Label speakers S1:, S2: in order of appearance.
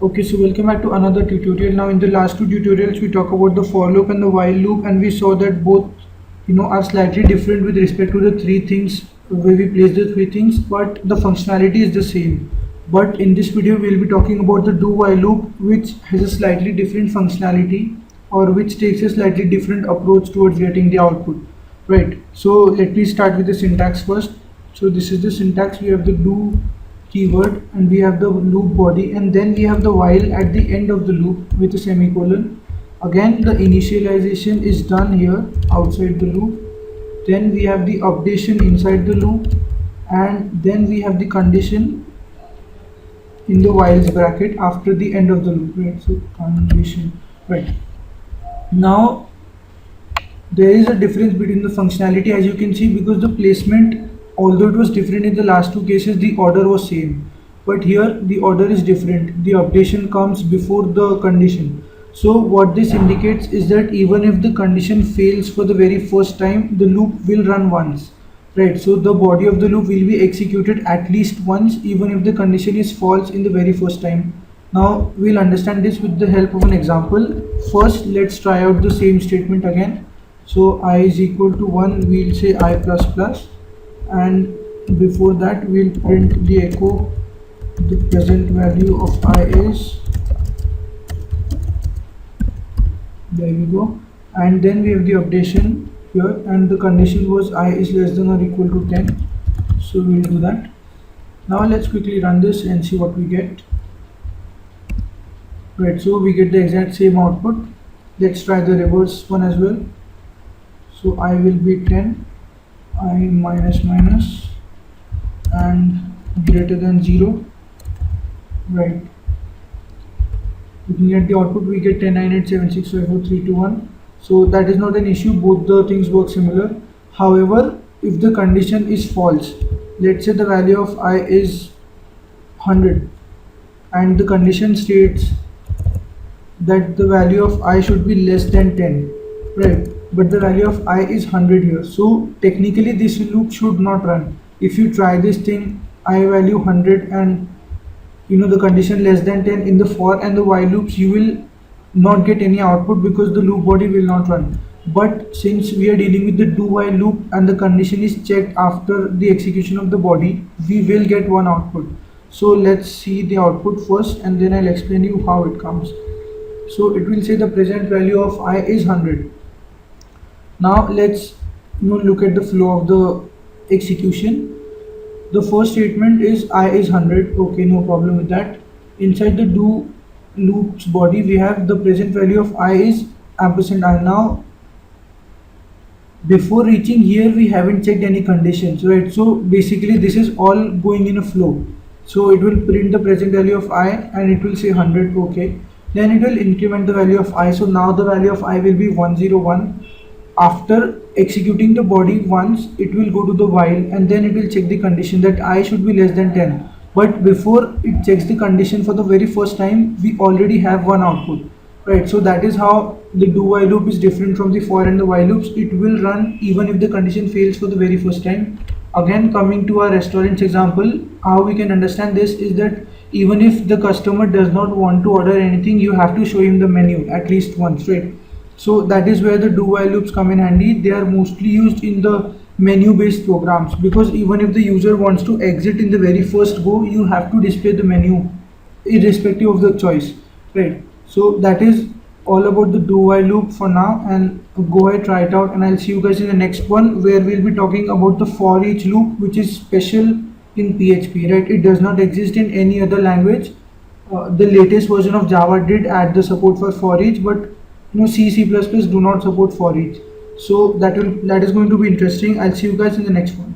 S1: Okay, so welcome back to another tutorial. Now in the last two tutorials we talk about the for loop and the while loop, and we saw that both are slightly different with respect to the three things where we place the three things, but the functionality is the same. But in this video we'll be talking about the do while loop, which has a slightly different functionality, or which takes a slightly different approach towards getting the output. Right. So let me start with the syntax first. So this is the syntax. We have the do keyword and we have the loop body, and then we have the while at the end of the loop with a semicolon. Again the initialization is done here outside the loop, then we have the updation inside the loop, and then we have the condition in the whiles bracket after the end of the loop, right? So condition, right? Now there is a difference between the functionality, as you can see, because the placement, although it was different in the last two cases, the order was same, but here the order is different. The updation comes before the condition. So what this indicates is that even if the condition fails for the very first time, the loop will run once, right? So the body of the loop will be executed at least once, even if the condition is false in the very first time. Now we'll understand this with the help of an example. First let's try out the same statement again. So I is equal to 1, we'll say I plus plus, and before that we'll print the echo, the present value of I is, there we go, and then we have the updation here, and the condition was I is less than or equal to 10. So we'll do that. Now let's quickly run this and see what we get. Right, so we get the exact same output. Let's try the reverse one as well. So I will be 10, I minus minus, and greater than 0, right? Looking at the output, we get 10, 9, 8, 7, 6, 5, 4, 3, 2, 1. So that is not an issue, both the things work similar. However, if the condition is false, let's say the value of I is 100 and the condition states that the value of I should be less than 10, right? But the value of I is 100 here, so technically this loop should not run. If you try this thing, I value 100 and the condition less than 10 in the for and the while loops, you will not get any output because the loop body will not run. But since we are dealing with the do while loop and the condition is checked after the execution of the body, we will get one output. So let's see the output first and then I'll explain you how it comes. So it will say the present value of I is 100. Now let's look at the flow of the execution. The first statement is I is 100. Okay, no problem with that. Inside the do loops body, we have the present value of I is ampersand I. Now before reaching here, we haven't checked any conditions, right? So basically this is all going in a flow. So it will print the present value of I and it will say 100. Okay, then it will increment the value of I. So now the value of I will be 101. After executing the body once, it will go to the while and then it will check the condition that I should be less than 10. But before it checks the condition for the very first time, we already have one output, right? So that is how the do while loop is different from the for and the while loops. It will run even if the condition fails for the very first time. Again, coming to our restaurants example, how we can understand this is that even if the customer does not want to order anything, you have to show him the menu at least once, right? So that is where the do while loops come in handy. They are mostly used in the menu based programs, because even if the user wants to exit in the very first go, you have to display the menu irrespective of the choice, right? So that is all about the do while loop for now, and go ahead, try it out, and I'll see you guys in the next one where we'll be talking about the for each loop, which is special in PHP, right? It does not exist in any other language. The latest version of Java did add the support for each, but C++ do not support for each. So that is going to be interesting. I'll see you guys in the next one.